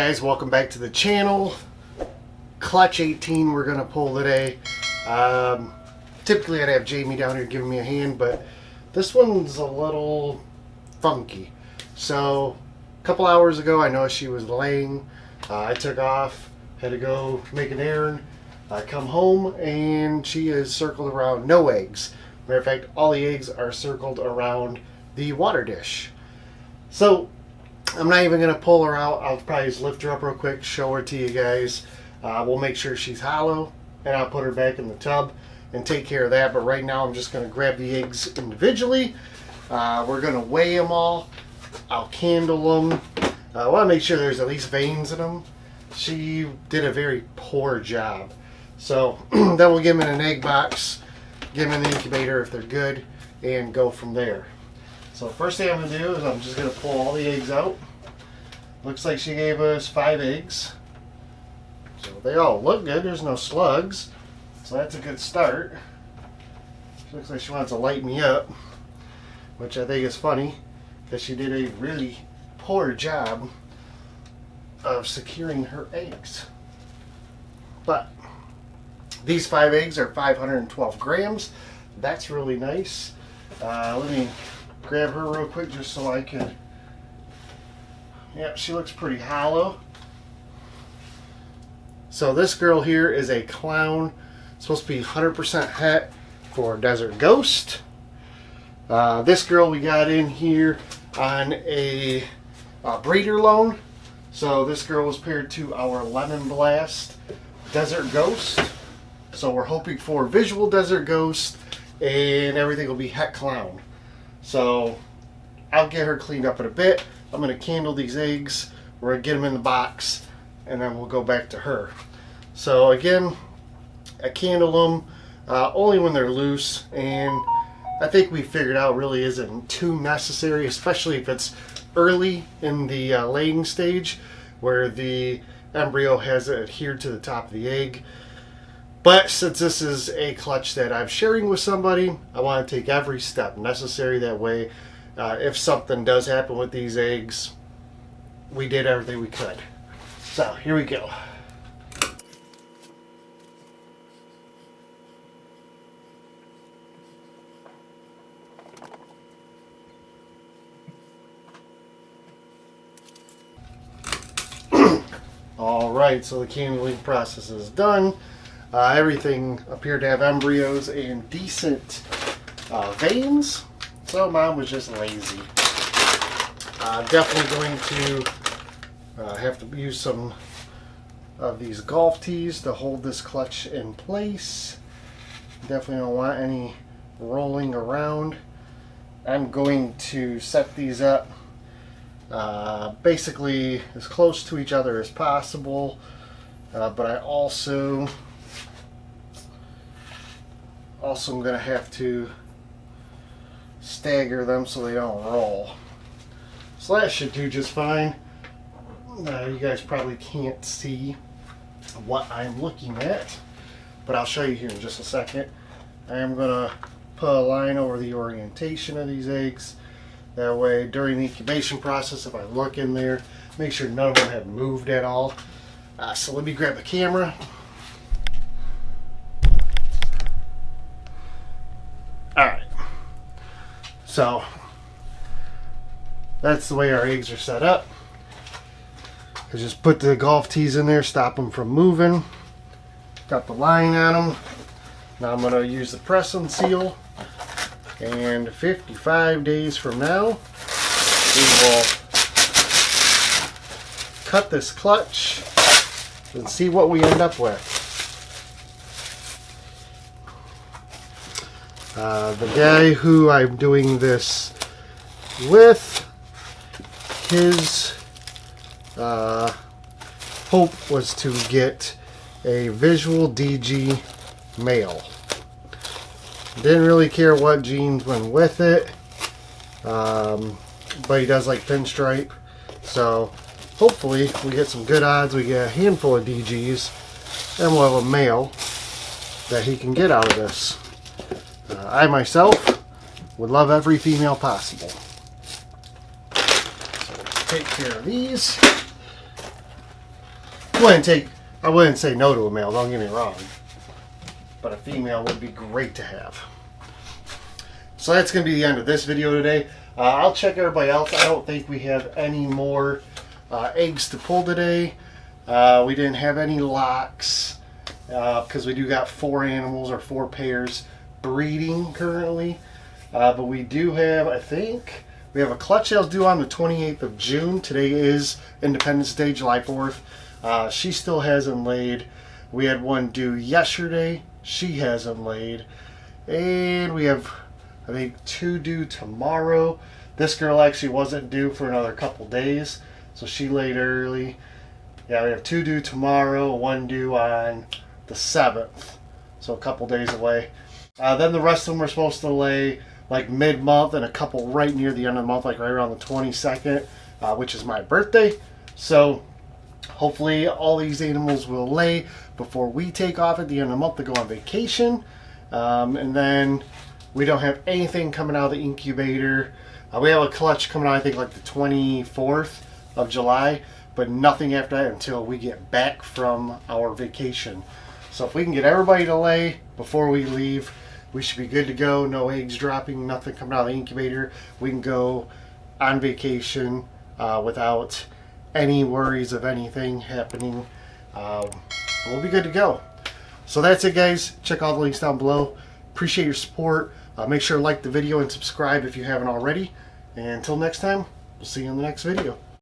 guys, welcome back to the channel. Clutch 18 we're gonna pull today. Typically I'd have Jamie down here giving me a hand, but this one's a little funky. So a couple hours ago I noticed she was laying. I took off, had to go make an errand. I come home and she is circled around no eggs. Matter of fact, all the eggs are circled around the water dish. So I'm not even going to pull her out. I'll probably just lift her up real quick, show her to you guys. We'll make sure she's hollow, and I'll put her back in the tub and take care of that. But right now I'm just going to grab the eggs individually. We're going to weigh them all. I'll candle them. I want to make sure there's at least veins in them. She did a very poor job. So then we'll get them in an egg box, get them in the incubator if they're good, and go from there. So first thing I'm going to do is I'm just going to pull all the eggs out. Looks like she gave us 5 eggs. So they all look good. There's no slugs. So that's a good start. She looks like she wants to light me up, which I think is funny because she did a really poor job of securing her eggs. But these 5 eggs are 512 grams. That's really nice. Let me grab her real quick just so I can. Yep, she looks pretty hollow. So this girl here is a clown. It's supposed to be 100% het for Desert Ghost. This girl we got in here on a breeder loan. So this girl was paired to our Lemon Blast Desert Ghost. So we're hoping for visual Desert Ghost and everything will be het clown. So I'll get her cleaned up in a bit. I'm going to candle these eggs. We're going to get them in the box and then we'll go back to her. So again, I candle them only when they're loose, and I think we figured out really isn't too necessary, especially if it's early in the laying stage where the embryo has adhered to the top of the egg. But since this is a clutch that I'm sharing with somebody, I want to take every step necessary. That way, if something does happen with these eggs, we did everything we could. So here we go. Alright, so the candling process is done. Everything appeared to have embryos and decent veins, so mom was just lazy. Definitely going to have to use some of these golf tees to hold this clutch in place. Definitely don't want any rolling around. I'm going to set these up basically as close to each other as possible, but I also am going to have to stagger them so they don't roll. So that should do just fine. You guys probably can't see what I'm looking at, but I'll show you here in just a second. I am going to put a line over the orientation of these eggs. That way during the incubation process, if I look in there, make sure none of them have moved at all. So let me grab the camera. Alright, so that's the way our eggs are set up. I just put the golf tees in there, stop them from moving. Got the line on them. Now I'm going to use the press and seal. And 55 days from now, we will cut this clutch and see what we end up with. The guy who I'm doing this with, his hope was to get a visual DG male. Didn't really care what genes went with it, but he does like pinstripe. So hopefully we get some good odds. We get a handful of DGs and we'll have a male that he can get out of this. I myself would love every female possible. So let's take care of these. I wouldn't say no to a male, don't get me wrong. But a female would be great to have. So that's going to be the end of this video today. I'll check everybody else. I don't think we have any more eggs to pull today. We didn't have any locks because we do got 4 animals or 4 pairs breeding currently. But we do have, I think, we have a clutch sales due on the 28th of June. Today is Independence Day, July 4th. She still hasn't laid. We had one due yesterday. She hasn't laid. And we have, I think, 2 due tomorrow. This girl actually wasn't due for another couple days, so she laid early. Yeah, we have 2 due tomorrow, 1 due on the 7th, so a couple days away. Then the rest of them were supposed to lay like mid-month and a couple right near the end of the month, like right around the 22nd, which is my birthday. So hopefully all these animals will lay before we take off at the end of the month to go on vacation. And then we don't have anything coming out of the incubator. We have a clutch coming out, I think, like the 24th of July, but nothing after that until we get back from our vacation. So if we can get everybody to lay before we leave, we should be good to go. No eggs dropping, nothing coming out of the incubator. We can go on vacation without any worries of anything happening. We'll be good to go. So that's it, guys. Check all the links down below. Appreciate your support. Make sure to like the video and subscribe if you haven't already. And until next time, we'll see you in the next video.